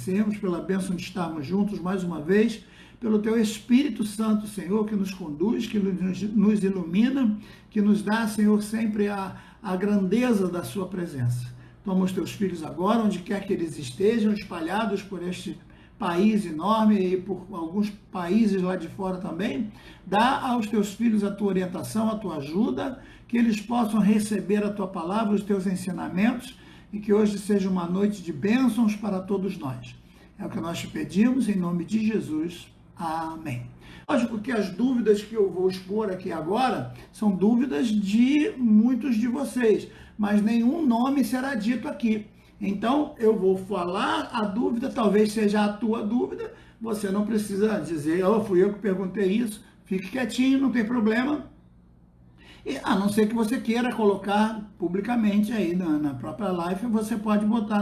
agradecemos pela bênção de estarmos juntos mais uma vez, pelo Teu Espírito Santo, Senhor, que nos conduz, que nos ilumina, que nos dá, Senhor, sempre a grandeza da Sua presença. Toma os Teus filhos agora, onde quer que eles estejam, espalhados por este país enorme e por alguns países lá de fora também. Dá aos Teus filhos a Tua orientação, a Tua ajuda, que eles possam receber a Tua palavra, os Teus ensinamentos, e que hoje seja uma noite de bênçãos para todos nós. É o que nós te pedimos, em nome de Jesus. Amém. Lógico que as dúvidas que eu vou expor aqui agora são dúvidas de muitos de vocês, mas nenhum nome será dito aqui. Então, eu vou falar a dúvida, talvez seja a tua dúvida, você não precisa dizer, fui eu que perguntei isso, fique quietinho, não tem problema. E, a não ser que você queira colocar publicamente aí na própria live, você pode botar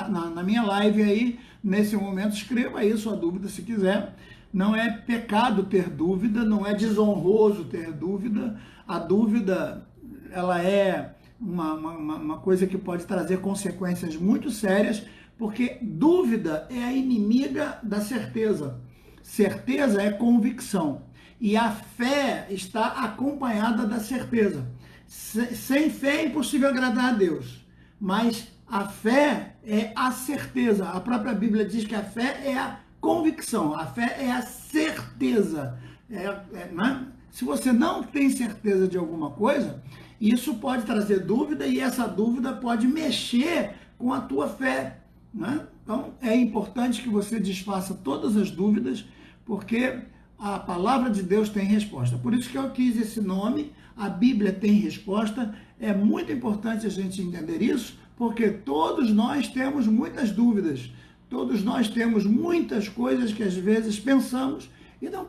na minha live aí, nesse momento, escreva aí sua dúvida se quiser. Não é pecado ter dúvida, não é desonroso ter dúvida. A dúvida, ela é uma coisa que pode trazer consequências muito sérias, porque dúvida é a inimiga da certeza. Certeza é convicção. E a fé está acompanhada da certeza. Sem fé é impossível agradar a Deus. Mas a fé é a certeza. A própria Bíblia diz que a fé é a convicção. A fé é a certeza. Né? Se você não tem certeza de alguma coisa, isso pode trazer dúvida e essa dúvida pode mexer com a tua fé. Né? Então, é importante que você desfaça todas as dúvidas, porque a palavra de Deus tem resposta. Por isso que eu quis esse nome, a Bíblia tem resposta. É muito importante a gente entender isso, porque todos nós temos muitas dúvidas, todos nós temos muitas coisas que às vezes pensamos e não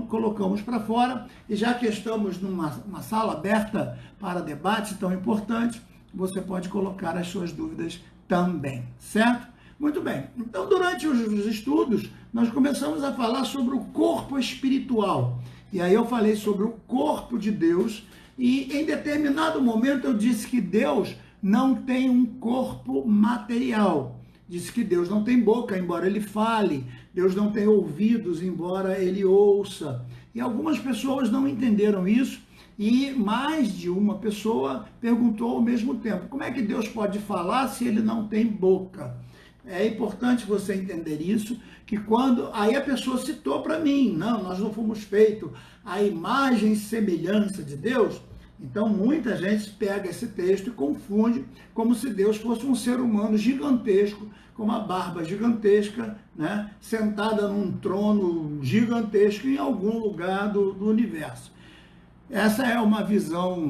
colocamos para fora. E já que estamos numa sala aberta para debate tão importante, você pode colocar as suas dúvidas também, certo? Muito bem, então durante os estudos, nós começamos a falar sobre o corpo espiritual. E aí eu falei sobre o corpo de Deus e em determinado momento eu disse que Deus não tem um corpo material. Disse que Deus não tem boca, embora ele fale. Deus não tem ouvidos, embora ele ouça. E algumas pessoas não entenderam isso e mais de uma pessoa perguntou ao mesmo tempo, como é que Deus pode falar se ele não tem boca? É importante você entender isso, que quando... Aí a pessoa citou para mim, não, nós não fomos feitos à imagem e semelhança de Deus. Então muita gente pega esse texto e confunde como se Deus fosse um ser humano gigantesco, com uma barba gigantesca, né, sentada num trono gigantesco em algum lugar do universo. Essa é uma visão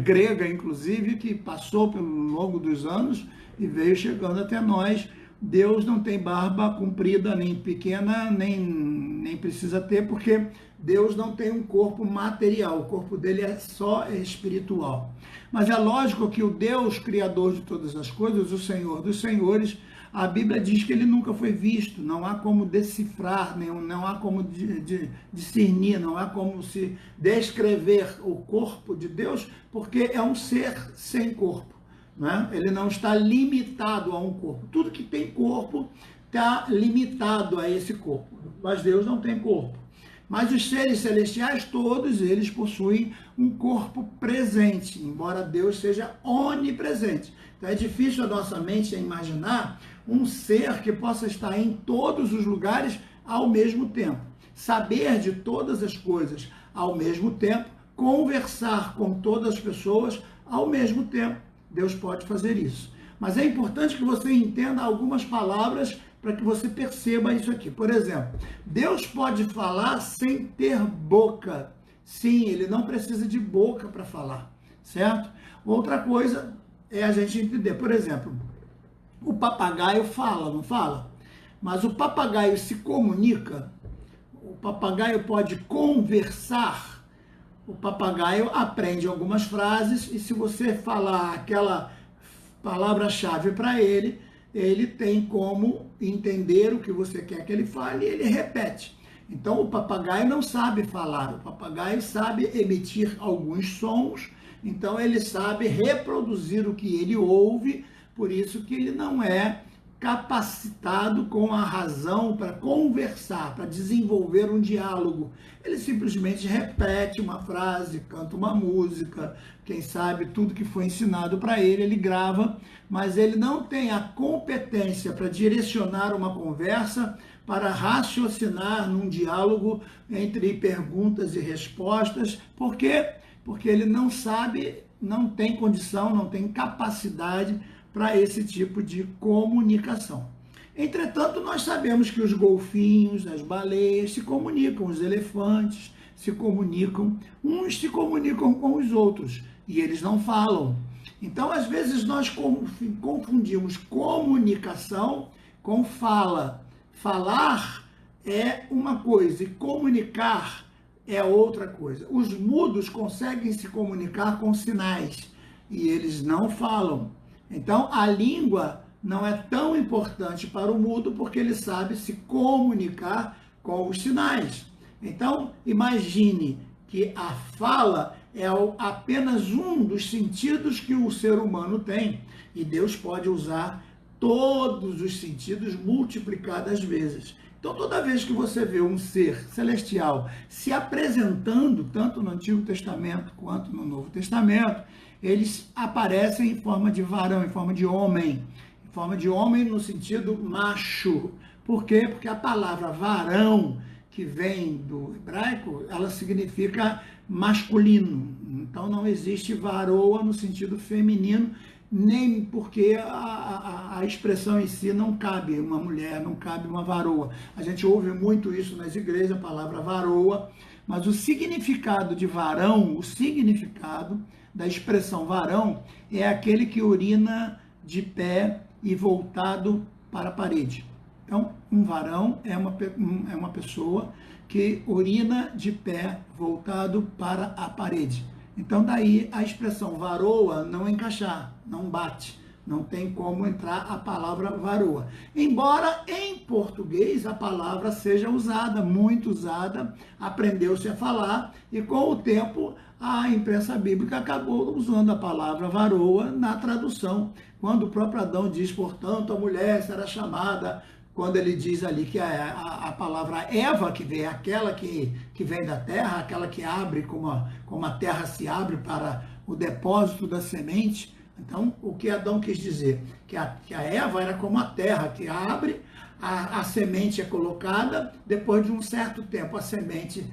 grega, inclusive, que passou pelo longo dos anos e veio chegando até nós. Deus não tem barba comprida, nem pequena, nem precisa ter, porque Deus não tem um corpo material, o corpo dele é só espiritual. Mas é lógico que o Deus, criador de todas as coisas, o Senhor dos senhores, a Bíblia diz que ele nunca foi visto, não há como decifrar, não há como discernir, não há como se descrever o corpo de Deus, porque é um ser sem corpo. Né? Ele não está limitado a um corpo. Tudo que tem corpo está limitado a esse corpo, mas Deus não tem corpo. Mas os seres celestiais, todos eles possuem um corpo presente, embora Deus seja onipresente. Então é difícil a nossa mente imaginar um ser que possa estar em todos os lugares ao mesmo tempo, saber de todas as coisas ao mesmo tempo, conversar com todas as pessoas ao mesmo tempo. Deus pode fazer isso. Mas é importante que você entenda algumas palavras para que você perceba isso aqui. Por exemplo, Deus pode falar sem ter boca. Sim, ele não precisa de boca para falar, certo? Outra coisa é a gente entender, por exemplo, o papagaio fala, não fala? Mas o papagaio se comunica, o papagaio pode conversar, o papagaio aprende algumas frases e se você falar aquela palavra-chave para ele, ele tem como entender o que você quer que ele fale e ele repete. Então o papagaio não sabe falar, o papagaio sabe emitir alguns sons, então ele sabe reproduzir o que ele ouve, por isso que ele não é capacitado com a razão para conversar, para desenvolver um diálogo. Ele simplesmente repete uma frase, canta uma música, quem sabe tudo que foi ensinado para ele, ele grava, mas ele não tem a competência para direcionar uma conversa, para raciocinar num diálogo entre perguntas e respostas. Por quê? Porque ele não sabe, não tem condição, não tem capacidade para esse tipo de comunicação. Entretanto, nós sabemos que os golfinhos, as baleias se comunicam, os elefantes se comunicam, uns se comunicam com os outros e eles não falam. Então, às vezes, nós confundimos comunicação com fala. Falar é uma coisa e comunicar é outra coisa. Os mudos conseguem se comunicar com sinais e eles não falam. Então, a língua não é tão importante para o mudo porque ele sabe se comunicar com os sinais. Então, imagine que a fala é apenas um dos sentidos que o ser humano tem e Deus pode usar todos os sentidos multiplicadas vezes. Então, toda vez que você vê um ser celestial se apresentando, tanto no Antigo Testamento quanto no Novo Testamento, eles aparecem em forma de varão, em forma de homem no sentido macho. Por quê? Porque a palavra varão, que vem do hebraico, ela significa masculino. Então não existe varoa no sentido feminino, nem porque a expressão em si não cabe uma mulher, não cabe uma varoa. A gente ouve muito isso nas igrejas, a palavra varoa, mas o significado de varão, o significado da expressão varão é aquele que urina de pé e voltado para a parede. Então, um varão é uma pessoa que urina de pé voltado para a parede. Então, daí a expressão varoa não encaixar, não bate. Não tem como entrar a palavra varoa. Embora em português a palavra seja usada, muito usada, aprendeu-se a falar e com o tempo a imprensa bíblica acabou usando a palavra varoa na tradução. Quando o próprio Adão diz, portanto, a mulher será chamada, quando ele diz ali que a palavra Eva, que vem aquela que vem da terra, aquela que abre como a terra se abre para o depósito da semente. Então, o que Adão quis dizer? Que a Eva era como a terra, que abre, a semente é colocada, depois de um certo tempo a semente,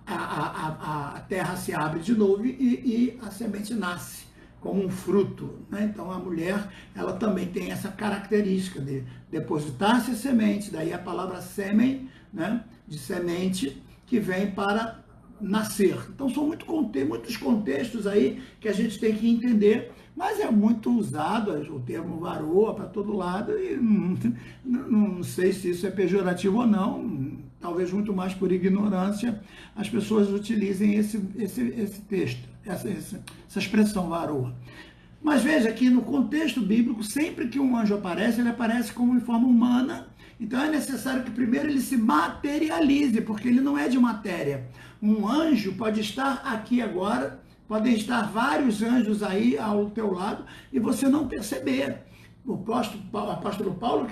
a terra se abre de novo e a semente nasce como um fruto, né? Então, a mulher, ela também tem essa característica de depositar-se a semente, daí a palavra sêmen, né? De semente, que vem para nascer. Então, são muitos contextos aí que a gente tem que entender, mas é muito usado o termo varoa para todo lado e não sei se isso é pejorativo ou não, talvez muito mais por ignorância as pessoas utilizem esse texto, essa expressão varoa. Mas veja que no contexto bíblico, sempre que um anjo aparece, ele aparece como em forma humana. Então é necessário que primeiro ele se materialize, porque ele não é de matéria. Um anjo pode estar aqui agora, podem estar vários anjos aí ao teu lado e você não perceber. O apóstolo Paulo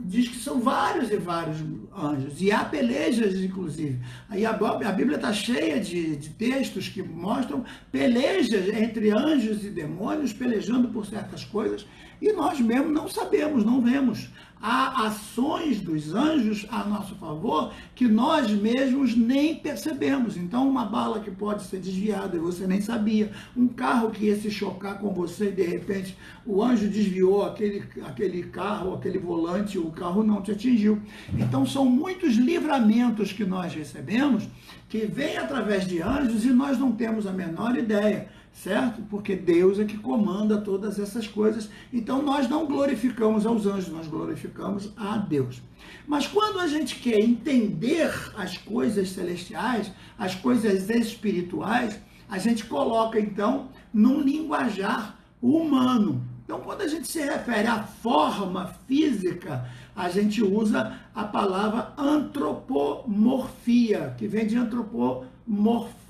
diz que são vários e vários anjos, e há pelejas, inclusive. Aí a Bíblia está cheia de textos que mostram pelejas entre anjos e demônios, pelejando por certas coisas, e nós mesmos não sabemos, não vemos. Há ações dos anjos a nosso favor que nós mesmos nem percebemos. Então, uma bala que pode ser desviada e você nem sabia, um carro que ia se chocar com você e de repente o anjo desviou aquele carro, aquele volante, o carro não te atingiu. Então, são muitos livramentos que nós recebemos que vêm através de anjos e nós não temos a menor ideia. Certo? Porque Deus é que comanda todas essas coisas. Então nós não glorificamos aos anjos, nós glorificamos a Deus. Mas quando a gente quer entender as coisas celestiais, as coisas espirituais, a gente coloca então num linguajar humano. Então quando a gente se refere à forma física, a gente usa a palavra antropomorfia, que vem de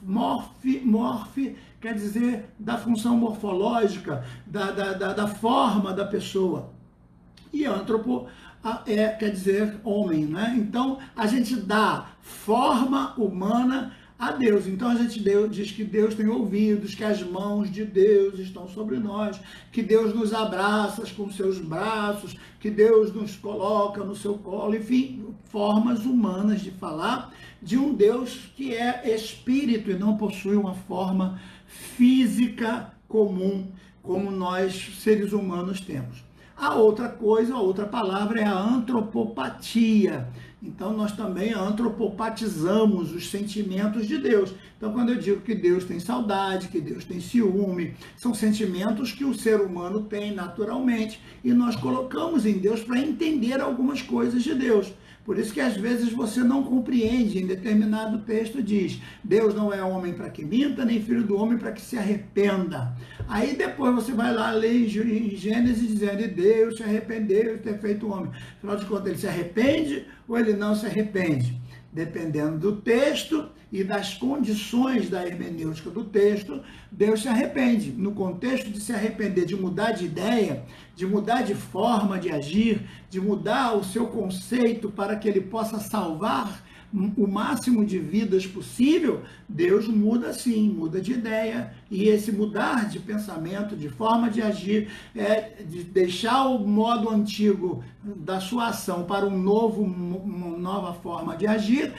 morfe, quer dizer da função morfológica, da forma da pessoa. e antropo quer dizer homem, né? Então a gente dá forma humana a Deus. Então a gente diz que Deus tem ouvidos, que as mãos de Deus estão sobre nós, que Deus nos abraça com seus braços, que Deus nos coloca no seu colo, enfim, formas humanas de falar de um Deus que é espírito e não possui uma forma física comum, como nós seres humanos temos. A outra coisa, a outra palavra é a antropopatia. Então, nós também antropopatizamos os sentimentos de Deus. Então, quando eu digo que Deus tem saudade, que Deus tem ciúme, são sentimentos que o ser humano tem naturalmente e nós colocamos em Deus para entender algumas coisas de Deus. Por isso que às vezes você não compreende, em determinado texto diz, Deus não é homem para que minta, nem filho do homem para que se arrependa. Aí depois você vai lá ler em Gênesis dizendo, e Deus se arrependeu de ter feito o homem. Afinal de contas, ele se arrepende ou ele não se arrepende? Dependendo do texto e das condições da hermenêutica do texto, Deus se arrepende. No contexto de se arrepender, de mudar de ideia, de mudar de forma de agir, de mudar o seu conceito para que ele possa salvar o máximo de vidas possível, Deus muda sim, muda de ideia, e esse mudar de pensamento, de forma de agir, de deixar o modo antigo da sua ação para uma nova forma de agir,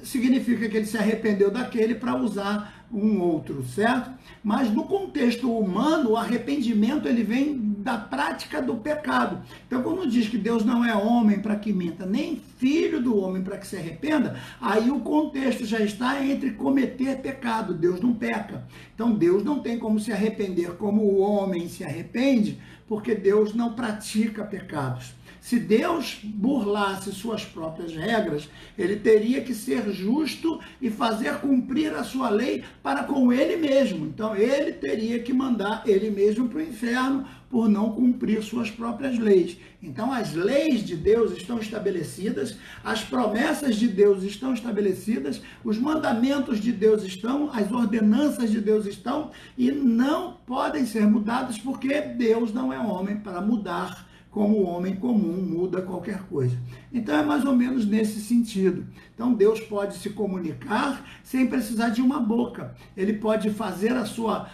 significa que ele se arrependeu daquele para usar um outro, certo? Mas no contexto humano, o arrependimento ele vem da prática do pecado. Então, quando diz que Deus não é homem para que minta, nem filho do homem para que se arrependa, aí o contexto já está entre cometer pecado. Deus não peca. Então, Deus não tem como se arrepender como o homem se arrepende, porque Deus não pratica pecados. Se Deus burlasse suas próprias regras, ele teria que ser justo e fazer cumprir a sua lei para com ele mesmo. Então, ele teria que mandar ele mesmo para o inferno por não cumprir suas próprias leis. Então, as leis de Deus estão estabelecidas, as promessas de Deus estão estabelecidas, os mandamentos de Deus estão, as ordenanças de Deus estão e não podem ser mudadas porque Deus não é homem para mudar como o homem comum muda qualquer coisa. Então é mais ou menos nesse sentido. Então Deus pode se comunicar sem precisar de uma boca. Ele pode fazer a sua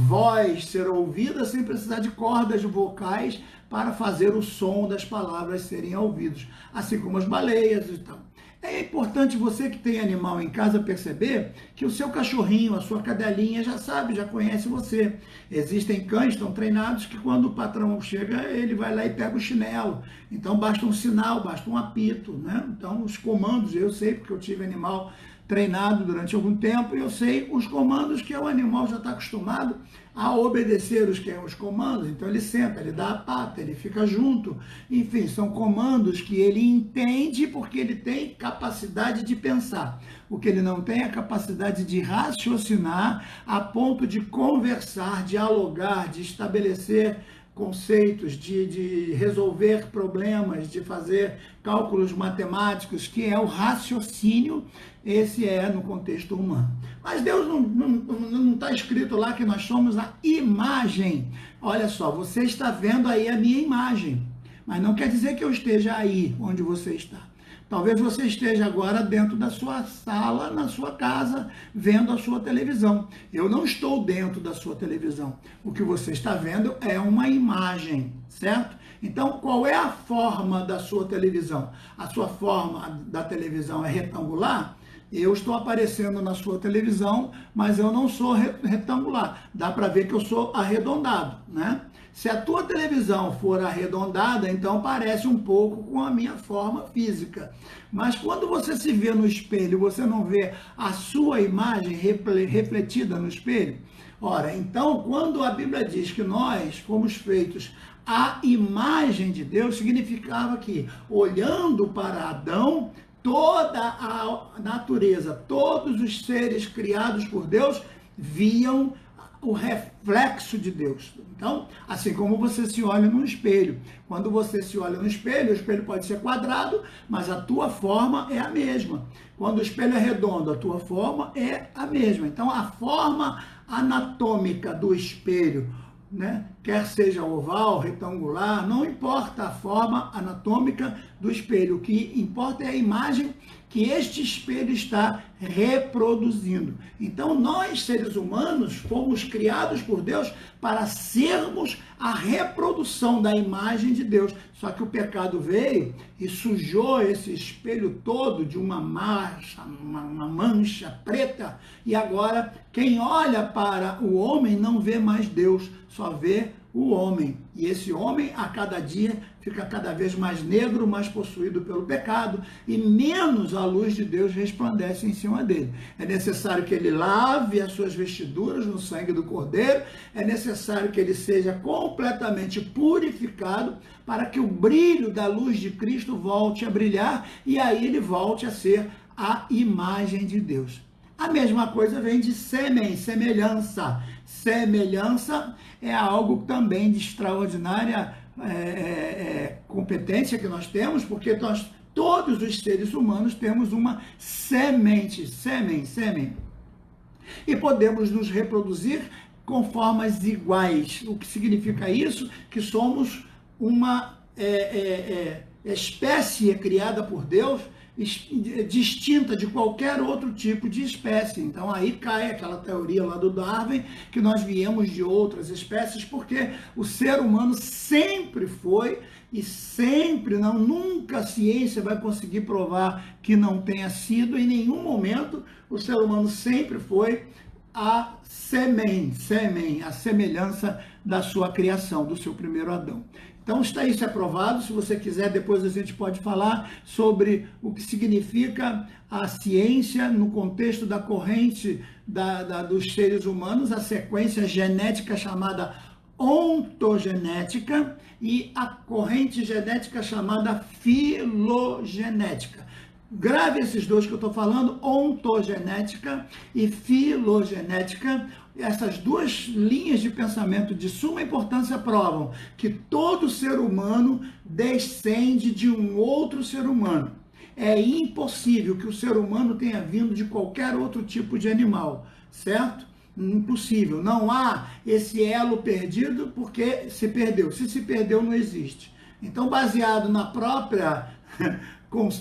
voz ser ouvida sem precisar de cordas vocais para fazer o som das palavras serem ouvidos. Assim como as baleias e tal. É importante você que tem animal em casa perceber que o seu cachorrinho, a sua cadelinha já sabe, já conhece você. Existem cães tão treinados que quando o patrão chega, ele vai lá e pega o chinelo. Então basta um sinal, basta um apito, né? Então os comandos, eu sei porque eu tive animal treinado durante algum tempo e eu sei os comandos que o animal já está acostumado a obedecer os comandos. Então ele senta, ele dá a pata, ele fica junto. Enfim, são comandos que ele entende porque ele tem capacidade de pensar. O que ele não tem é a capacidade de raciocinar a ponto de conversar, dialogar, de estabelecer conceitos, de resolver problemas, de fazer cálculos matemáticos, que é o raciocínio, esse é no contexto humano. Mas Deus não está escrito lá que nós somos a imagem. Olha só, você está vendo aí a minha imagem, mas não quer dizer que eu esteja aí onde você está. Talvez você esteja agora dentro da sua sala, na sua casa, vendo a sua televisão. Eu não estou dentro da sua televisão. O que você está vendo é uma imagem, certo? Então, qual é a forma da sua televisão? A sua forma da televisão é retangular? Eu estou aparecendo na sua televisão, mas eu não sou retangular. Dá para ver que eu sou arredondado, né? Se a tua televisão for arredondada, então parece um pouco com a minha forma física. Mas quando você se vê no espelho, você não vê a sua imagem refletida no espelho? Ora, então, quando a Bíblia diz que nós fomos feitos à imagem de Deus, significava que, olhando para Adão, toda a natureza, todos os seres criados por Deus, viam o reflexo de Deus. Então, assim como você se olha no espelho. Quando você se olha no espelho, o espelho pode ser quadrado, mas a tua forma é a mesma. Quando o espelho é redondo, a tua forma é a mesma. Então, a forma anatômica do espelho né? Quer seja oval, retangular, não importa a forma anatômica do espelho, o que importa é a imagem que este espelho está reproduzindo. Então, nós, seres humanos, fomos criados por Deus para sermos a reprodução da imagem de Deus. Só que o pecado veio e sujou esse espelho todo de uma mancha preta, e agora quem olha para o homem não vê mais Deus, só vê o homem. E esse homem, a cada dia, fica cada vez mais negro, mais possuído pelo pecado, e menos a luz de Deus resplandece em cima dele. É necessário que ele lave as suas vestiduras no sangue do Cordeiro, é necessário que ele seja completamente purificado, para que o brilho da luz de Cristo volte a brilhar, e aí ele volte a ser a imagem de Deus. A mesma coisa vem de sêmen, semelhança. Semelhança é algo também de extraordinária competência que nós temos, porque todos os seres humanos temos uma semente, sêmen. E podemos nos reproduzir com formas iguais. O que significa isso? Que somos uma espécie criada por Deus, distinta de qualquer outro tipo de espécie. Então aí cai aquela teoria lá do Darwin, que nós viemos de outras espécies, porque o ser humano sempre foi e sempre, nunca a ciência vai conseguir provar que não tenha sido, em nenhum momento o ser humano sempre foi a sêmen, a semelhança da sua criação, do seu primeiro Adão. Então está isso aprovado. Se você quiser, depois a gente pode falar sobre o que significa a ciência no contexto da corrente dos seres humanos, a sequência genética chamada ontogenética e a corrente genética chamada filogenética. Grave esses dois que eu estou falando, ontogenética e filogenética. Essas duas linhas de pensamento de suma importância provam que todo ser humano descende de um outro ser humano. É impossível que o ser humano tenha vindo de qualquer outro tipo de animal, certo? Impossível. Não há esse elo perdido porque se perdeu. Se perdeu, não existe. Então, baseado na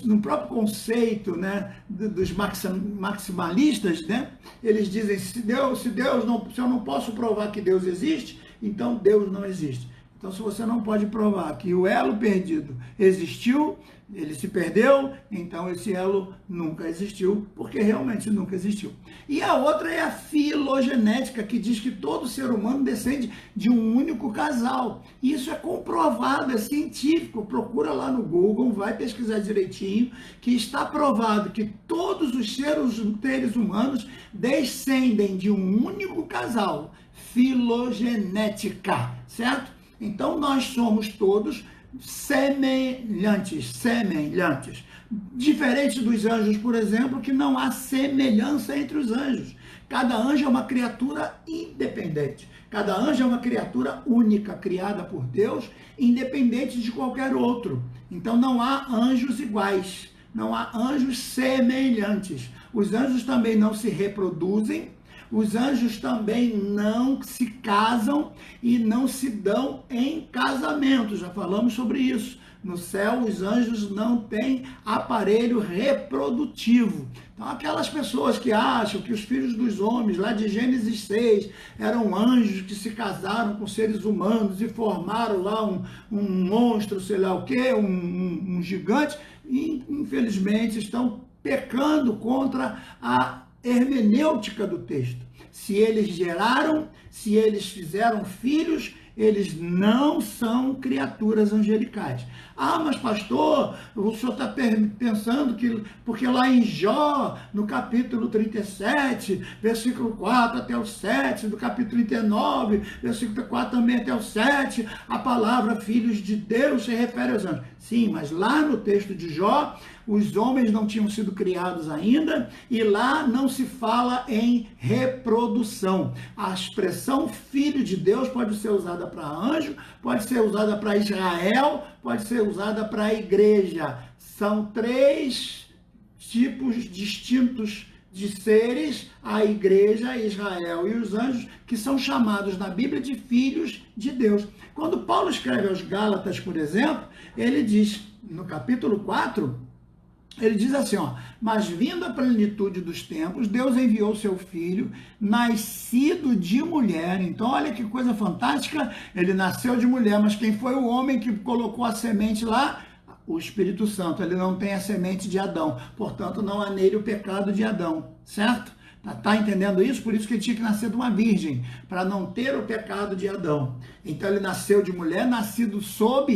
no próprio conceito, né, dos maximalistas, né, eles dizem, se eu não posso provar que Deus existe, então Deus não existe. Então, se você não pode provar que o elo perdido existiu, ele se perdeu, então esse elo nunca existiu, porque realmente nunca existiu. E a outra é a filogenética, que diz que todo ser humano descende de um único casal. Isso é comprovado, é científico. Procura lá no Google, vai pesquisar direitinho, que está provado que todos os seres humanos descendem de um único casal. Filogenética, certo? Então nós somos todos semelhantes. Diferente dos anjos, por exemplo, que não há semelhança entre os anjos. Cada anjo é uma criatura independente. Cada anjo é uma criatura única, criada por Deus, independente de qualquer outro. Então não há anjos iguais, não há anjos semelhantes. Os anjos também não se reproduzem. Os anjos também não se casam e não se dão em casamento. Já falamos sobre isso. No céu, os anjos não têm aparelho reprodutivo. Então, aquelas pessoas que acham que os filhos dos homens, lá de Gênesis 6, eram anjos que se casaram com seres humanos e formaram lá um monstro, sei lá o quê, um gigante, e, infelizmente, estão pecando contra a hermenêutica do texto. Se eles geraram, se eles fizeram filhos, eles não são criaturas angelicais. Ah, mas pastor, o senhor está pensando que, porque lá em Jó, no capítulo 37, versículo 4 até o 7, do capítulo 39, versículo 4 também até o 7, a palavra filhos de Deus se refere aos anjos. Sim, mas lá no texto de Jó, os homens não tinham sido criados ainda, e lá não se fala em reprodução. A expressão filho de Deus pode ser usada para anjo, pode ser usada para Israel, pode ser usada para a igreja. São três tipos distintos de seres a igreja, Israel e os anjos, que são chamados na Bíblia de filhos de Deus. Quando Paulo escreve aos Gálatas, por exemplo, ele diz, no capítulo 4, ele diz assim, ó, mas vindo a plenitude dos tempos, Deus enviou seu filho, nascido de mulher. Então, olha que coisa fantástica, ele nasceu de mulher, mas quem foi o homem que colocou a semente lá? O Espírito Santo. Ele não tem a semente de Adão, portanto, não há nele o pecado de Adão, certo? Tá entendendo isso? Por isso que ele tinha que nascer de uma virgem, para não ter o pecado de Adão. Então ele nasceu de mulher, nascido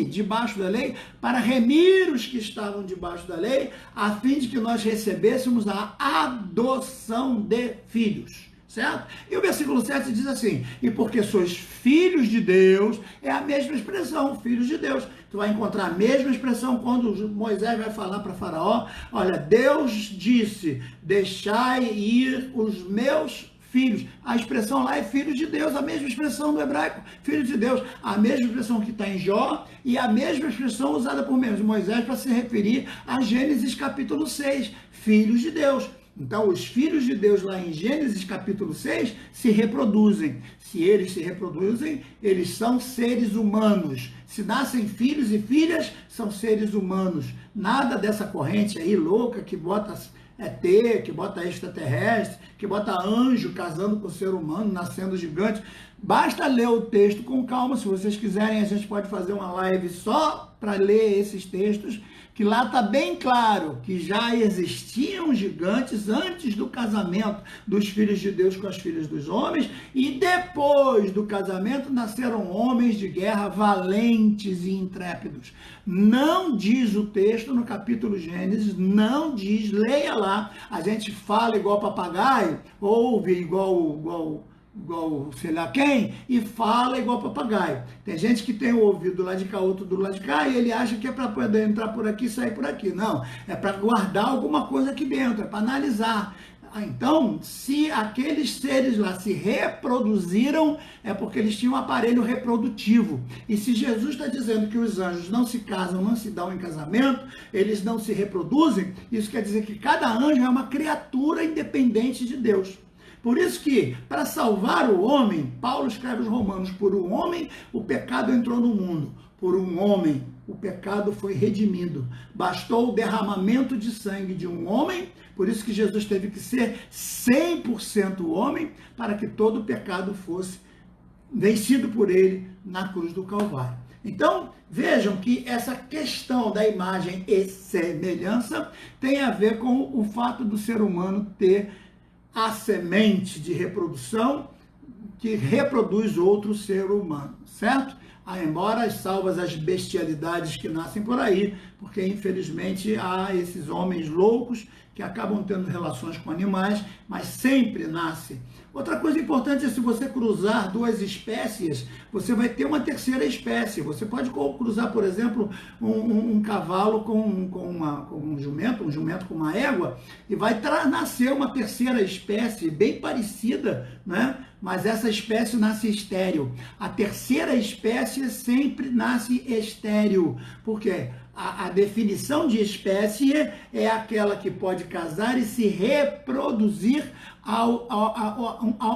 debaixo da lei, para remir os que estavam debaixo da lei, a fim de que nós recebêssemos a adoção de filhos. Certo? E o versículo 7 diz assim, e porque sois filhos de Deus, é a mesma expressão, filhos de Deus. Tu vai encontrar a mesma expressão quando Moisés vai falar para Faraó, olha, Deus disse, deixai ir os meus filhos. A expressão lá é filhos de Deus, a mesma expressão do hebraico, filhos de Deus, a mesma expressão que está em Jó e a mesma expressão usada por Moisés para se referir a Gênesis capítulo 6, filhos de Deus. Então, os filhos de Deus lá em Gênesis capítulo 6 se reproduzem. Se eles se reproduzem, eles são seres humanos. Se nascem filhos e filhas, são seres humanos. Nada dessa corrente aí louca que bota ET, que bota extraterrestre, que bota anjo casando com o ser humano, nascendo gigante. Basta ler o texto com calma. Se vocês quiserem, a gente pode fazer uma live só para ler esses textos, que lá está bem claro que já existiam gigantes antes do casamento dos filhos de Deus com as filhas dos homens, e depois do casamento nasceram homens de guerra valentes e intrépidos. Não diz o texto no capítulo Gênesis, não diz, leia lá, a gente fala igual papagaio, ouve igual sei lá quem, e fala igual papagaio. Tem gente que tem o ouvido do lado de cá, outro do lado de cá, e ele acha que é para poder entrar por aqui e sair por aqui. Não, é para guardar alguma coisa aqui dentro, é para analisar. Então, se aqueles seres lá se reproduziram, é porque eles tinham um aparelho reprodutivo. E se Jesus está dizendo que os anjos não se casam, não se dão em casamento, eles não se reproduzem, isso quer dizer que cada anjo é uma criatura independente de Deus. Por isso que, para salvar o homem, Paulo escreve aos Romanos, por um homem o pecado entrou no mundo, por um homem o pecado foi redimido. Bastou o derramamento de sangue de um homem, por isso que Jesus teve que ser 100% homem, para que todo o pecado fosse vencido por ele na cruz do Calvário. Então, vejam que essa questão da imagem e semelhança tem a ver com o fato do ser humano ter a semente de reprodução que reproduz outro ser humano, certo? Embora salvas as bestialidades que nascem por aí, porque infelizmente há esses homens loucos que acabam tendo relações com animais, mas sempre nasce. Outra coisa importante é, se você cruzar duas espécies, você vai ter uma terceira espécie. Você pode cruzar, por exemplo, um cavalo com um jumento com uma égua, e vai nascer uma terceira espécie bem parecida, né? Mas essa espécie nasce estéril. A terceira espécie sempre nasce estéril. Por quê? A definição de espécie é aquela que pode casar e se reproduzir a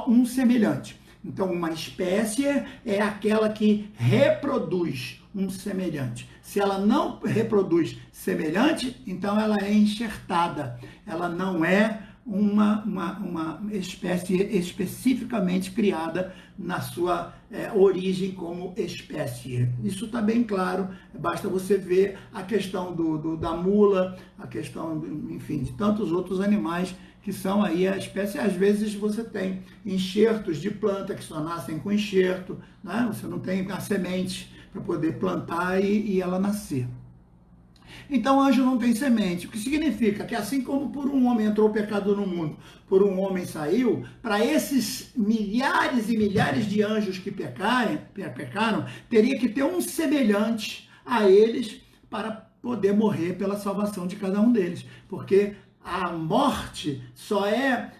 um semelhante. Então, uma espécie é aquela que reproduz um semelhante. Se ela não reproduz semelhante, então ela é enxertada. Ela não é uma espécie especificamente criada na sua origem como espécie. Isso está bem claro, basta você ver a questão da mula, a questão, enfim, de tantos outros animais que são aí a espécie. Às vezes você tem enxertos de planta que só nascem com enxerto, né? Você não tem a semente para poder plantar e ela nascer. Então, anjo não tem semente, o que significa que, assim como por um homem entrou o pecado no mundo, por um homem saiu, para esses milhares e milhares de anjos que pecaram, teria que ter um semelhante a eles para poder morrer pela salvação de cada um deles, porque a morte só é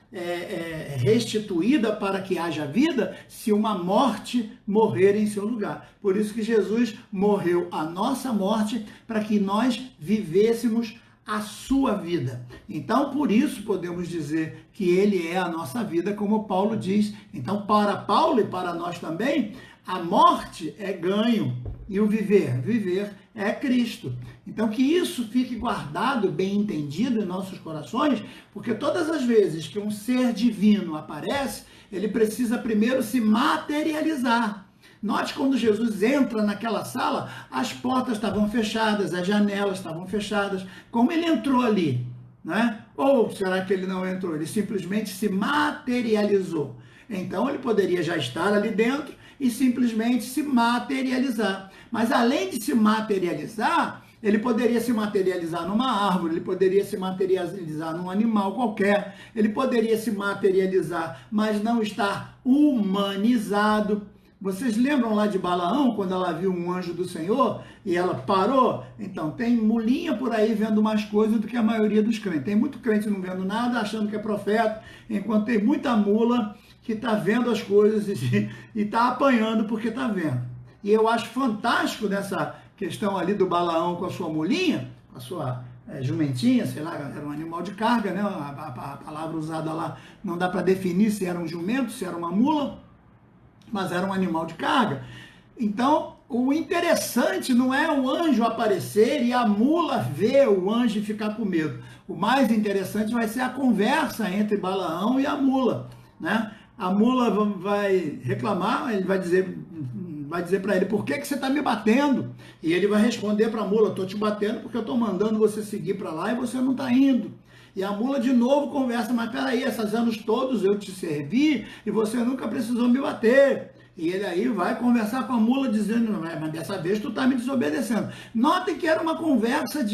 restituída para que haja vida se uma morte morrer em seu lugar. Por isso que Jesus morreu a nossa morte, para que nós vivêssemos a sua vida. Então, por isso podemos dizer que ele é a nossa vida, como Paulo diz. Então, para Paulo e para nós também, a morte é ganho e o viver é Cristo. Então, que isso fique guardado, bem entendido em nossos corações, porque todas as vezes que um ser divino aparece, ele precisa primeiro se materializar. Note quando Jesus entra naquela sala, as portas estavam fechadas, as janelas estavam fechadas. Como ele entrou ali? Né? Ou será que ele não entrou? Ele simplesmente se materializou. Então ele poderia já estar ali dentro e simplesmente se materializar. Mas além de se materializar, ele poderia se materializar numa árvore, ele poderia se materializar num animal qualquer, ele poderia se materializar, mas não estar humanizado. Vocês lembram lá de Balaão, quando ela viu um anjo do Senhor e ela parou? Então, tem mulinha por aí vendo mais coisas do que a maioria dos crentes. Tem muito crente não vendo nada, achando que é profeta, enquanto tem muita mula que está vendo as coisas e está apanhando porque está vendo. E eu acho fantástico nessa questão ali do Balaão com a sua mulinha, com a sua jumentinha, sei lá, era um animal de carga, né? A palavra usada lá não dá para definir se era um jumento, se era uma mula, mas era um animal de carga. Então, o interessante não é o anjo aparecer e a mula ver o anjo e ficar com medo. O mais interessante vai ser a conversa entre Balaão e a mula, né? A mula vai reclamar, ele vai dizer para ele, por que você está me batendo? E ele vai responder para a mula, estou te batendo porque eu estou mandando você seguir para lá e você não está indo. E a mula de novo conversa, mas peraí, esses anos todos eu te servi e você nunca precisou me bater. E ele aí vai conversar com a mula dizendo, mas dessa vez tu está me desobedecendo. Notem que era uma conversa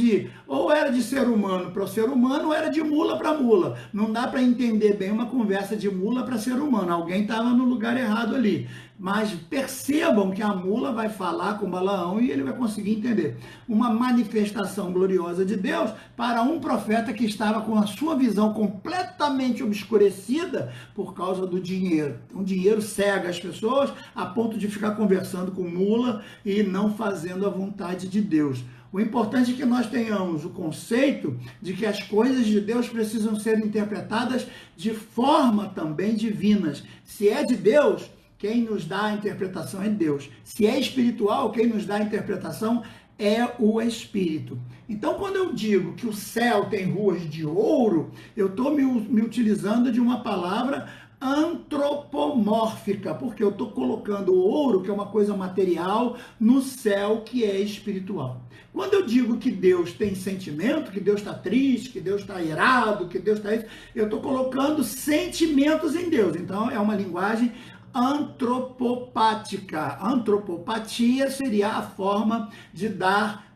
ou era de ser humano para o ser humano, ou era de mula para mula. Não dá para entender bem uma conversa de mula para ser humano. Alguém estava no lugar errado ali. Mas percebam que a mula vai falar com Balaão e ele vai conseguir entender. Uma manifestação gloriosa de Deus para um profeta que estava com a sua visão completamente obscurecida por causa do dinheiro. Então, o dinheiro cega as pessoas a ponto de ficar conversando com mula e não fazendo a vontade de Deus. O importante é que nós tenhamos o conceito de que as coisas de Deus precisam ser interpretadas de forma também divinas. Se é de Deus, quem nos dá a interpretação é Deus. Se é espiritual, quem nos dá a interpretação é o Espírito. Então, quando eu digo que o céu tem ruas de ouro, eu estou me utilizando de uma palavra antropomórfica, porque eu estou colocando o ouro, que é uma coisa material, no céu, que é espiritual. Quando eu digo que Deus tem sentimento, que Deus está triste, que Deus está irado, que Deus está isso, eu estou colocando sentimentos em Deus. Então, é uma linguagem antropopática. Antropopatia seria a forma de dar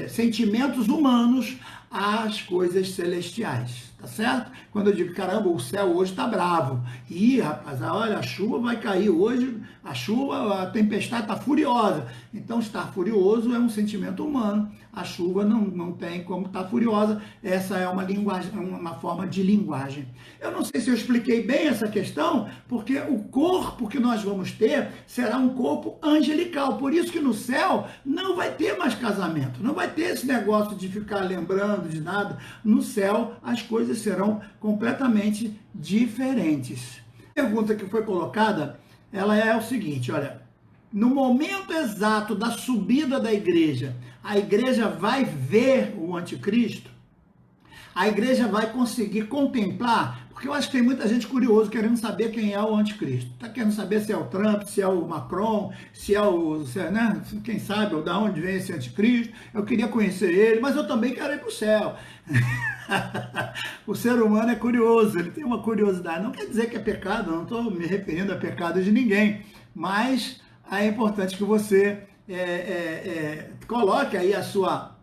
sentimentos humanos às coisas celestiais, tá certo? Quando eu digo, caramba, o céu hoje está bravo. Ih, rapaz, olha, a chuva vai cair hoje, a tempestade está furiosa. Então, estar furioso é um sentimento humano. A chuva não tem como estar furiosa. Essa é uma linguagem, uma forma de linguagem. Eu não sei se eu expliquei bem essa questão, porque o corpo que nós vamos ter será um corpo angelical. Por isso que no céu não vai ter mais casamento, não vai ter esse negócio de ficar lembrando de nada. No céu as coisas serão completamente diferentes. A pergunta que foi colocada, ela é o seguinte, olha, no momento exato da subida da igreja, a igreja vai ver o anticristo? A igreja vai conseguir contemplar? Porque eu acho que tem muita gente curiosa querendo saber quem é o anticristo. Está querendo saber se é o Trump, se é o Macron, né? Quem sabe, ou de onde vem esse anticristo. Eu queria conhecer ele, mas eu também quero ir para o céu. O ser humano é curioso, ele tem uma curiosidade. Não quer dizer que é pecado, não estou me referindo a pecado de ninguém, mas é importante que você coloque aí a sua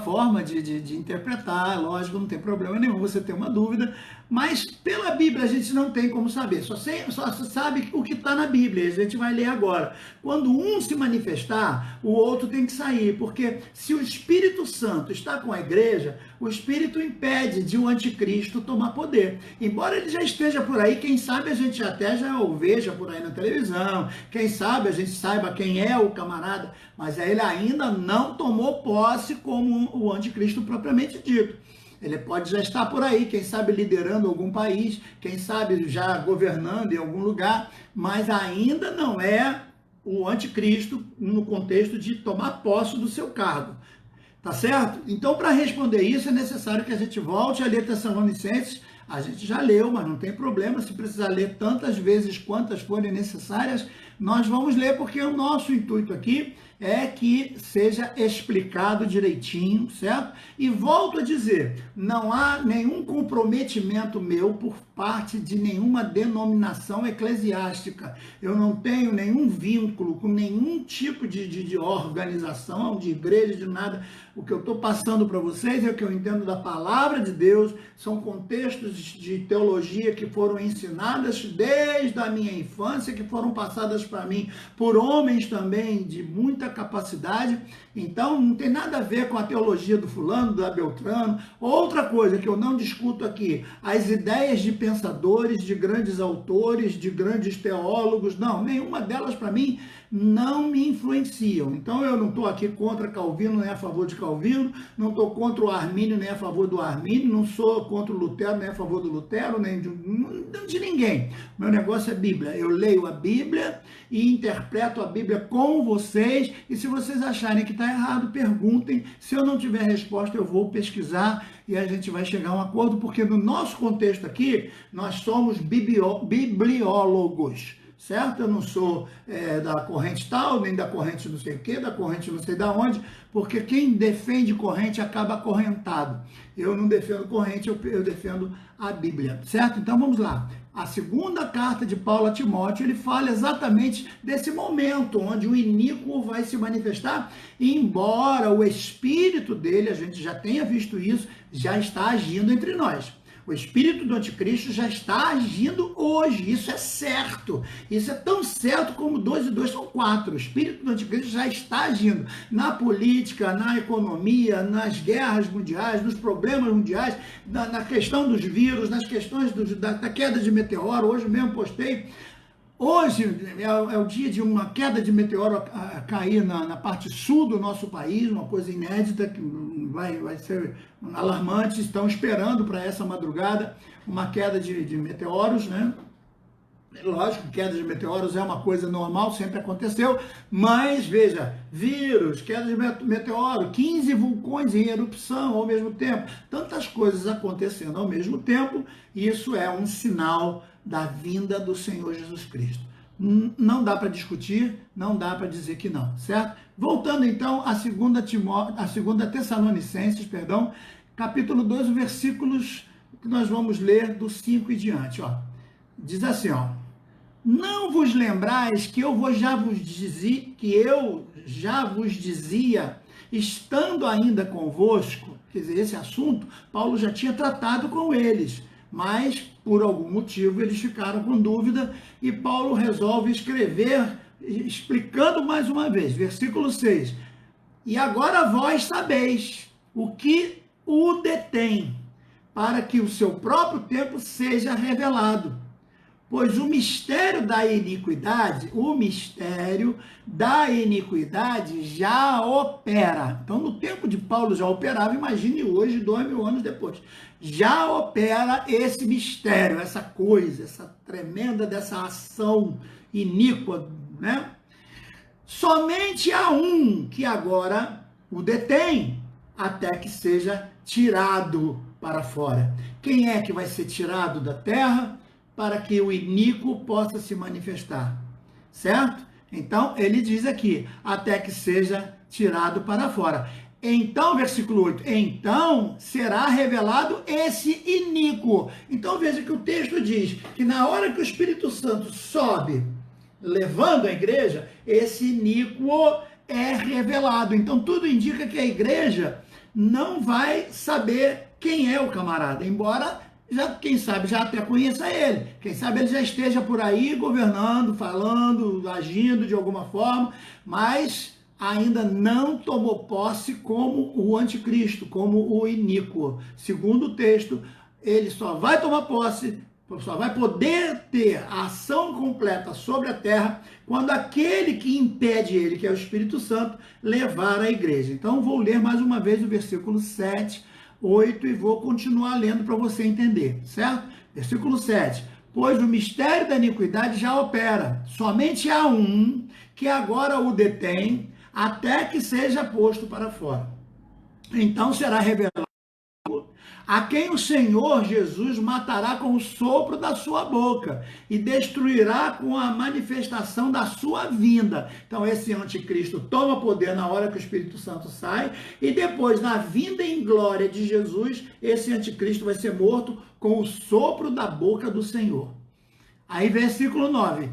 forma de interpretar. Lógico, não tem problema nenhum você ter uma dúvida, Mas pela Bíblia a gente não tem como saber, só se sabe o que está na Bíblia, a gente vai ler agora. Quando um se manifestar, o outro tem que sair, porque se o Espírito Santo está com a igreja, o Espírito impede de o anticristo tomar poder. Embora ele já esteja por aí, quem sabe a gente até já o veja por aí na televisão, quem sabe a gente saiba quem é o camarada, mas ele ainda não tomou posse como o anticristo propriamente dito. Ele pode já estar por aí, quem sabe liderando algum país, quem sabe já governando em algum lugar, mas ainda não é o anticristo no contexto de tomar posse do seu cargo. Tá certo? Então, para responder isso, é necessário que a gente volte a ler Tessalonicenses. A gente já leu, mas não tem problema, se precisar ler tantas vezes quantas forem necessárias, nós vamos ler, porque o nosso intuito aqui é que seja explicado direitinho, certo? E volto a dizer, não há nenhum comprometimento meu por parte de nenhuma denominação eclesiástica. Eu não tenho nenhum vínculo com nenhum tipo de organização, de igreja, de nada. O que eu estou passando para vocês é o que eu entendo da palavra de Deus, são contextos de teologia que foram ensinadas desde a minha infância, que foram passadas para mim por homens também de muita capacidade. Então não tem nada a ver com a teologia do fulano, da Beltrano. Outra coisa que eu não discuto aqui, as ideias de pensadores, de grandes autores, de grandes teólogos, não, nenhuma delas para mim não me influenciam. Então eu não estou aqui contra Calvino nem a favor de Calvino, não estou contra o Armínio nem a favor do Armínio, não sou contra o Lutero nem a favor do Lutero, nem de ninguém. Meu negócio é Bíblia. Eu leio a Bíblia e interpreto a Bíblia com vocês, e se vocês acharem que está errado, perguntem. Se eu não tiver resposta, eu vou pesquisar e a gente vai chegar a um acordo, porque no nosso contexto aqui, nós somos bibliólogos. Certo? Eu não sou da corrente tal, nem da corrente não sei o quê, da corrente não sei da onde, porque quem defende corrente acaba acorrentado. Eu não defendo corrente, eu defendo a Bíblia, certo? Então vamos lá. A segunda carta de Paulo a Timóteo, ele fala exatamente desse momento onde o iníquo vai se manifestar, e embora o espírito dele, a gente já tenha visto isso, já está agindo entre nós. O espírito do anticristo já está agindo hoje, isso é certo. Isso é tão certo como 2 e 2 são 4. O espírito do anticristo já está agindo na política, na economia, nas guerras mundiais, nos problemas mundiais, na questão dos vírus, nas questões da queda de meteoro. Hoje mesmo postei. Hoje é o dia de uma queda de meteoro a cair na parte sul do nosso país, uma coisa inédita que vai ser alarmante. Estão esperando para essa madrugada uma queda de meteoros, né? Lógico, queda de meteoros é uma coisa normal, sempre aconteceu, mas veja, vírus, queda de meteoro, 15 vulcões em erupção ao mesmo tempo, tantas coisas acontecendo ao mesmo tempo, isso é um sinal da vinda do Senhor Jesus Cristo. Não dá para discutir, não dá para dizer que não, certo? Voltando então a 2 Tessalonicenses, capítulo 2, versículos que nós vamos ler do 5 e diante, ó. Diz assim, ó: não vos lembrais que eu já vos dizia, estando ainda convosco. Quer dizer, esse assunto Paulo já tinha tratado com eles, mas por algum motivo eles ficaram com dúvida e Paulo resolve escrever, explicando mais uma vez, versículo 6. E agora vós sabeis o que o detém, para que o seu próprio tempo seja revelado. Pois o mistério da iniquidade já opera. Então, no tempo de Paulo já operava, imagine hoje, 2000 anos depois. Já opera esse mistério, essa coisa, essa tremenda dessa ação iníqua, né? Somente há um que agora o detém, até que seja tirado para fora. Quem é que vai ser tirado da terra para que o iníquo possa se manifestar? Certo? Então, ele diz aqui, até que seja tirado para fora. Então, versículo 8, então será revelado esse iníquo. Então, veja que o texto diz que na hora que o Espírito Santo sobe, levando a igreja, esse iníquo é revelado. Então, tudo indica que a igreja não vai saber quem é o camarada, embora já, quem sabe já até conheça ele, quem sabe ele já esteja por aí governando, falando, agindo de alguma forma, mas ainda não tomou posse como o anticristo, como o iníquo. Segundo o texto, ele só vai tomar posse, só vai poder ter a ação completa sobre a terra quando aquele que impede ele, que é o Espírito Santo, levar a igreja. Então vou ler mais uma vez o versículo 7, 8 e vou continuar lendo para você entender, certo? Versículo 7. Pois o mistério da iniquidade já opera, somente há um que agora o detém, até que seja posto para fora. Então será revelado a quem o Senhor Jesus matará com o sopro da sua boca e destruirá com a manifestação da sua vinda. Então esse anticristo toma poder na hora que o Espírito Santo sai e depois, na vinda em glória de Jesus, esse anticristo vai ser morto com o sopro da boca do Senhor. Aí versículo 9.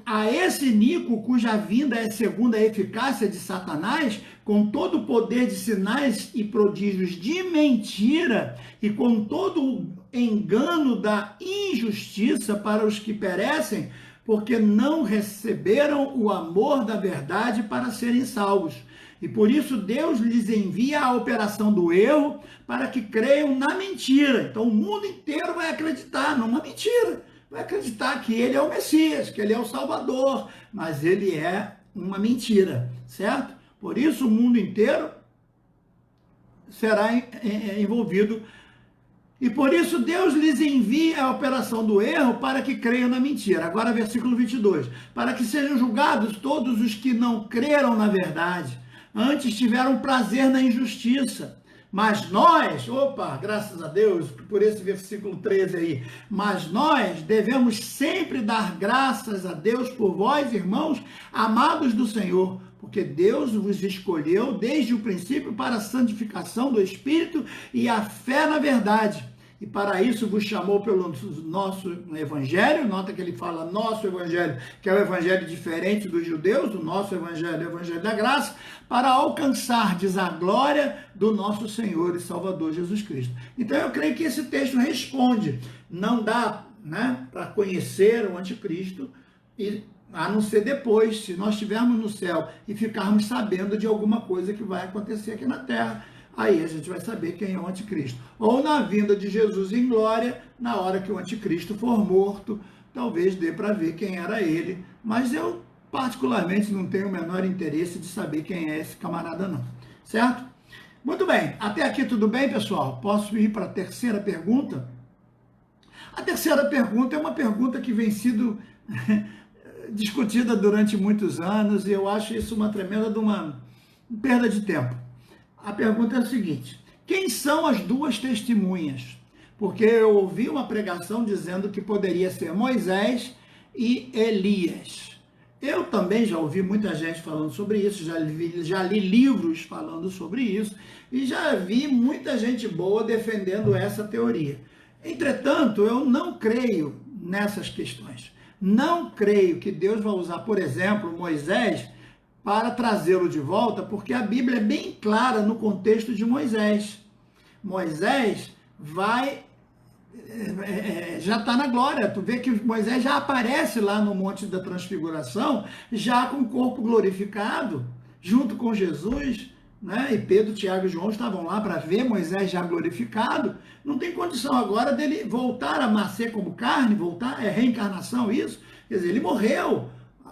A esse iníquo, cuja vinda é segundo a eficácia de Satanás, com todo o poder de sinais e prodígios de mentira e com todo o engano da injustiça para os que perecem, porque não receberam o amor da verdade para serem salvos. E por isso Deus lhes envia a operação do erro para que creiam na mentira. Então o mundo inteiro vai acreditar numa mentira. Vai acreditar que ele é o Messias, que ele é o Salvador, mas ele é uma mentira, certo? Por isso o mundo inteiro será envolvido. E por isso Deus lhes envia a operação do erro para que creiam na mentira. Agora versículo 22. Para que sejam julgados todos os que não creram na verdade, antes tiveram prazer na injustiça. Mas nós, graças a Deus por esse versículo 13 aí, mas nós devemos sempre dar graças a Deus por vós, irmãos, amados do Senhor, porque Deus vos escolheu desde o princípio para a santificação do Espírito e a fé na verdade. E para isso vos chamou pelo nosso evangelho, nota que ele fala nosso evangelho, que é o evangelho diferente dos judeus, o nosso evangelho é o evangelho da graça, para alcançardes a glória do nosso Senhor e Salvador Jesus Cristo. Então eu creio que esse texto responde, não dá, para conhecer o anticristo, a não ser depois, se nós estivermos no céu e ficarmos sabendo de alguma coisa que vai acontecer aqui na terra, aí a gente vai saber quem é o anticristo. Ou na vinda de Jesus em glória, na hora que o anticristo for morto, talvez dê para ver quem era ele. Mas eu, particularmente, não tenho o menor interesse de saber quem é esse camarada, não. Certo? Muito bem. Até aqui tudo bem, pessoal? Posso ir para a terceira pergunta? A terceira pergunta é uma pergunta que vem sido discutida durante muitos anos e eu acho isso uma tremenda de uma perda de tempo. A pergunta é a seguinte: quem são as duas testemunhas? Porque eu ouvi uma pregação dizendo que poderia ser Moisés e Elias. Eu também já ouvi muita gente falando sobre isso, já li livros falando sobre isso e já vi muita gente boa defendendo essa teoria. Entretanto, eu não creio nessas questões. Não creio que Deus vai usar, por exemplo, Moisés para trazê-lo de volta, porque a Bíblia é bem clara no contexto de Moisés. Moisés já está na glória. Tu vê que Moisés já aparece lá no Monte da Transfiguração, já com o corpo glorificado, junto com Jesus, né? E Pedro, Tiago e João estavam lá para ver Moisés já glorificado. Não tem condição agora dele voltar a nascer como carne, é reencarnação isso? Quer dizer, ele morreu.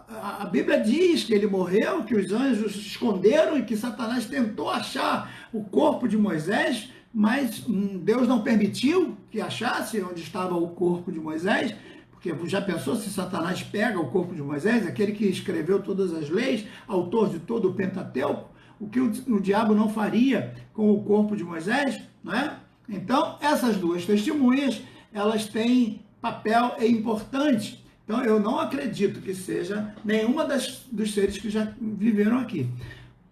A Bíblia diz que ele morreu, que os anjos se esconderam e que Satanás tentou achar o corpo de Moisés, mas Deus não permitiu que achasse onde estava o corpo de Moisés, porque já pensou se Satanás pega o corpo de Moisés, aquele que escreveu todas as leis, autor de todo o Pentateuco, o que o diabo não faria com o corpo de Moisés, né? Então, essas duas testemunhas, elas têm papel importante. Então, eu não acredito que seja nenhuma dos seres que já viveram aqui.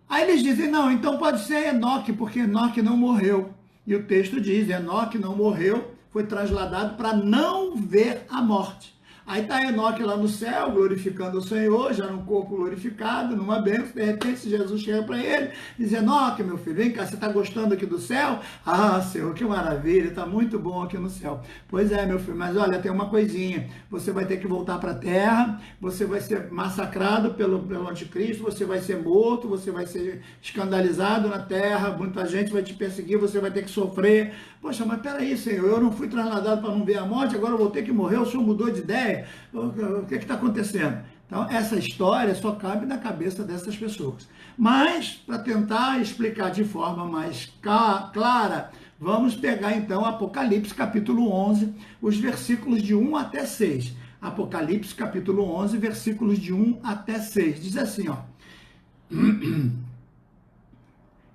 Aí eles dizem, não, então pode ser Enoque, porque Enoque não morreu. E o texto diz, Enoque não morreu, foi trasladado para não ver a morte. Aí está Enoque lá no céu, glorificando o Senhor, já num corpo glorificado, numa bênção. De repente, Jesus chega para ele e diz: Enoque, meu filho, vem cá, você está gostando aqui do céu? Ah, Senhor, que maravilha, está muito bom aqui no céu. Pois é, meu filho, mas olha, tem uma coisinha, você vai ter que voltar para a terra, você vai ser massacrado pelo anticristo, você vai ser morto, você vai ser escandalizado na terra, muita gente vai te perseguir, você vai ter que sofrer. Poxa, mas peraí, Senhor, eu não fui trasladado para não ver a morte, agora eu vou ter que morrer, o Senhor mudou de ideia, o que está acontecendo? Então, essa história só cabe na cabeça dessas pessoas. Mas, para tentar explicar de forma mais clara, vamos pegar então Apocalipse capítulo 11, os versículos de 1 até 6. Apocalipse capítulo 11, versículos de 1 até 6. Diz assim, ó.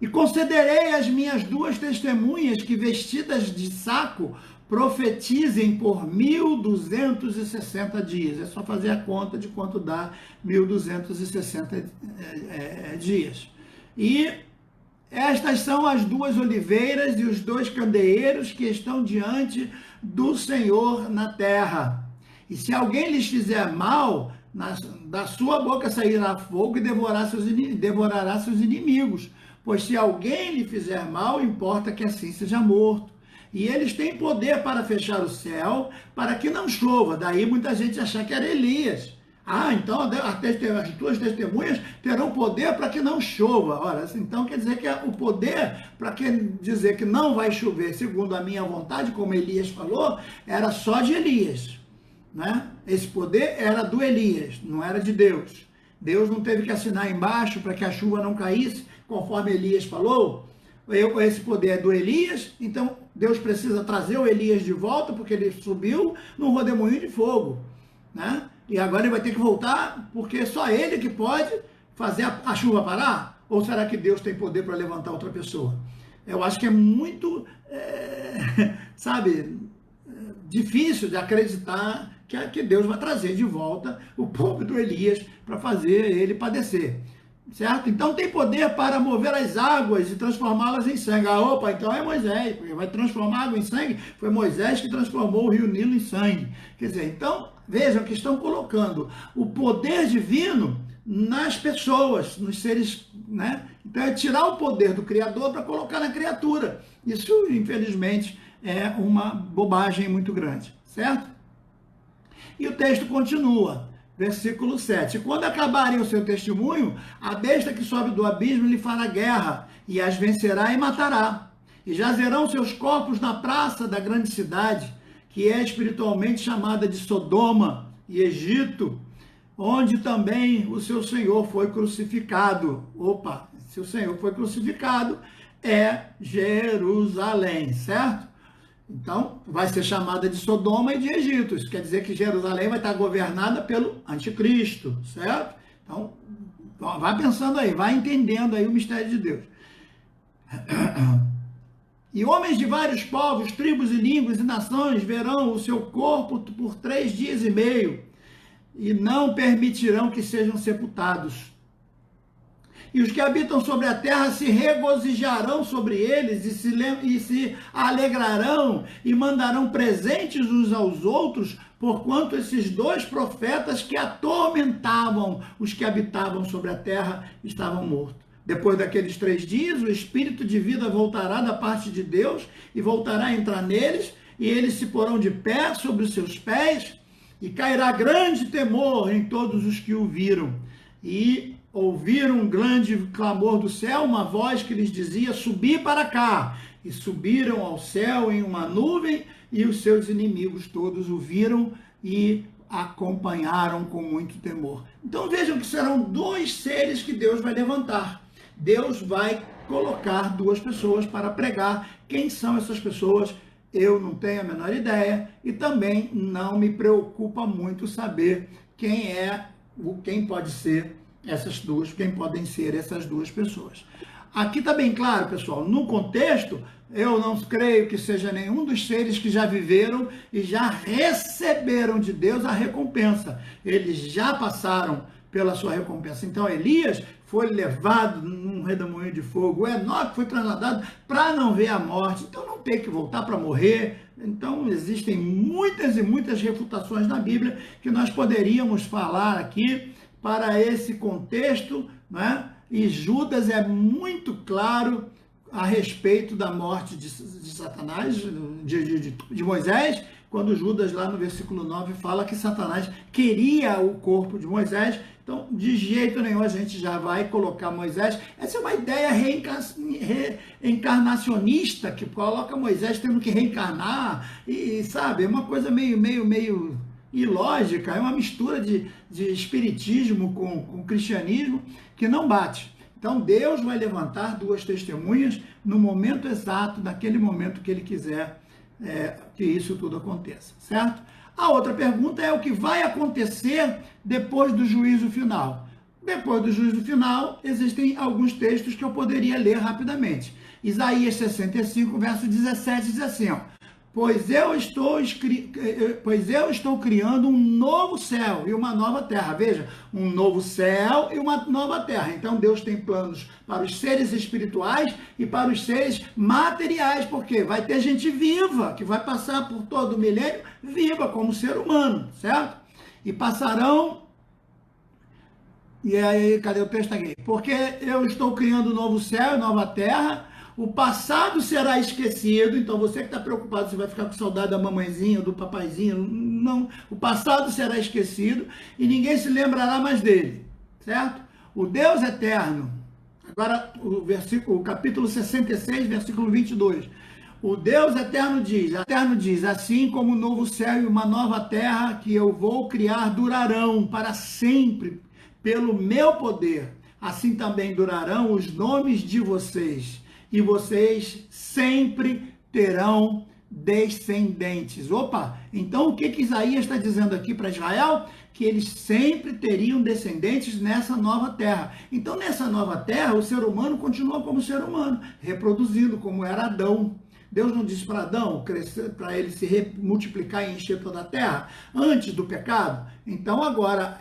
E concederei às minhas duas testemunhas que, vestidas de saco, profetizem por 1260 dias. É só fazer a conta de quanto dá 1260 dias. E estas são as duas oliveiras e os dois candeeiros que estão diante do Senhor na terra. E se alguém lhes fizer mal, da sua boca sairá fogo e devorará seus inimigos. Pois se alguém lhe fizer mal, importa que assim seja morto. E eles têm poder para fechar o céu, para que não chova. Daí muita gente achar que era Elias. Ah, então as tuas testemunhas terão poder para que não chova. Ora, então quer dizer que o poder para dizer que não vai chover, segundo a minha vontade, como Elias falou, era só de Elias. Né? Esse poder era do Elias, não era de Deus. Deus não teve que assinar embaixo para que a chuva não caísse, conforme Elias falou. Esse poder é do Elias, então Deus precisa trazer o Elias de volta, porque ele subiu num rodemoinho de fogo. Né? E agora ele vai ter que voltar, porque só ele que pode fazer a chuva parar? Ou será que Deus tem poder para levantar outra pessoa? Eu acho que é muito, difícil de acreditar que Deus vai trazer de volta o povo do Elias para fazer ele padecer. Certo? Então tem poder para mover as águas e transformá-las em sangue. Ah, opa, então é Moisés, porque vai transformar água em sangue. Foi Moisés que transformou o rio Nilo em sangue. Quer dizer, então, vejam que estão colocando o poder divino nas pessoas, nos seres, né? Então é tirar o poder do Criador para colocar na criatura. Isso, infelizmente, é uma bobagem muito grande, certo? E o texto continua. Versículo 7. Quando acabarem o seu testemunho, a besta que sobe do abismo lhe fará guerra, e as vencerá e matará. E jazerão seus corpos na praça da grande cidade, que é espiritualmente chamada de Sodoma e Egito, onde também o seu Senhor foi crucificado. Opa, se o Senhor foi crucificado, é Jerusalém, certo? Então, vai ser chamada de Sodoma e de Egito. Isso quer dizer que Jerusalém vai estar governada pelo anticristo, certo? Então, vai pensando aí, vai entendendo aí o mistério de Deus. E homens de vários povos, tribos e línguas e nações verão o seu corpo por 3 dias e meio, e não permitirão que sejam sepultados. E os que habitam sobre a terra se regozijarão sobre eles e se alegrarão e mandarão presentes uns aos outros, porquanto esses 2 profetas que atormentavam os que habitavam sobre a terra estavam mortos. Depois daqueles 3 dias, o espírito de vida voltará da parte de Deus e voltará a entrar neles, e eles se porão de pé sobre os seus pés, e cairá grande temor em todos os que o viram. E ouviram um grande clamor do céu, uma voz que lhes dizia: subi para cá. E subiram ao céu em uma nuvem, e os seus inimigos todos o viram e acompanharam com muito temor. Então vejam que serão 2 seres que Deus vai levantar. Deus vai colocar 2 pessoas para pregar. Quem são essas pessoas? Eu não tenho a menor ideia, e também não me preocupa muito saber quem pode ser quem podem ser essas 2 pessoas. Aqui está bem claro, pessoal, no contexto, eu não creio que seja nenhum dos seres que já viveram e já receberam de Deus a recompensa. Eles já passaram pela sua recompensa. Então, Elias foi levado num redemoinho de fogo, o Enoque foi trasladado para não ver a morte, então não tem que voltar para morrer, Então, existem muitas e muitas refutações na Bíblia que nós poderíamos falar aqui para esse contexto, né? E Judas é muito claro a respeito da morte de Satanás, de Moisés, quando Judas, lá no versículo 9, fala que Satanás queria o corpo de Moisés. Então, de jeito nenhum, a gente já vai colocar Moisés. Essa é uma ideia reencarnacionista, que coloca Moisés tendo que reencarnar, e sabe, é uma coisa meio ilógica, é uma mistura de espiritismo com cristianismo que não bate. Então, Deus vai levantar duas testemunhas no momento exato, naquele momento que Ele quiser que isso tudo aconteça, certo? A outra pergunta é o que vai acontecer depois do juízo final. Depois do juízo final, existem alguns textos que eu poderia ler rapidamente. Isaías 65, verso 17, diz assim, ó: Pois eu estou criando um novo céu e uma nova terra. Veja, um novo céu e uma nova terra. Então Deus tem planos para os seres espirituais e para os seres materiais, porque vai ter gente viva, que vai passar por todo o milênio viva como ser humano, certo? E passarão... E aí, cadê o texto aqui? Porque eu estou criando um novo céu e nova terra. O passado será esquecido, então você que está preocupado se vai ficar com saudade da mamãezinha, do papaizinho, não, o passado será esquecido e ninguém se lembrará mais dele, certo? O Deus eterno, agora o capítulo 66, versículo 22, o Deus eterno diz, assim como um novo céu e uma nova terra que eu vou criar durarão para sempre pelo meu poder, assim também durarão os nomes de vocês, e vocês sempre terão descendentes. Opa, então o que Isaías está dizendo aqui para Israel? Que eles sempre teriam descendentes nessa nova terra. Então, nessa nova terra, o ser humano continua como ser humano, reproduzindo como era Adão. Deus não disse para Adão crescer, para ele se multiplicar e encher toda a terra antes do pecado? Então, agora,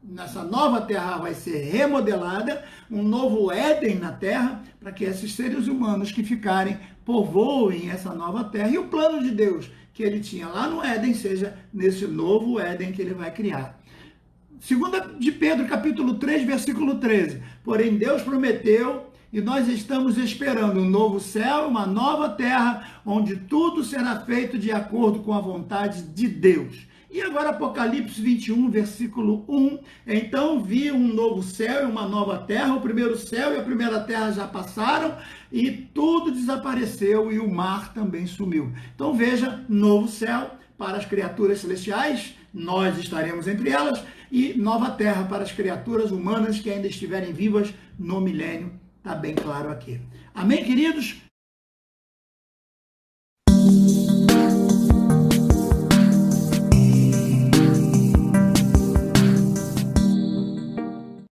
nessa nova terra vai ser remodelada, um novo Éden na terra, para que esses seres humanos que ficarem povoem essa nova terra. E o plano de Deus que ele tinha lá no Éden seja nesse novo Éden que ele vai criar. 2 de Pedro, capítulo 3, versículo 13. Porém, Deus prometeu e nós estamos esperando um novo céu, uma nova terra, onde tudo será feito de acordo com a vontade de Deus. E agora Apocalipse 21, versículo 1, então vi um novo céu e uma nova terra, o primeiro céu e a primeira terra já passaram, e tudo desapareceu e o mar também sumiu. Então veja, novo céu para as criaturas celestiais, nós estaremos entre elas, e nova terra para as criaturas humanas que ainda estiverem vivas no milênio, está bem claro aqui. Amém, queridos?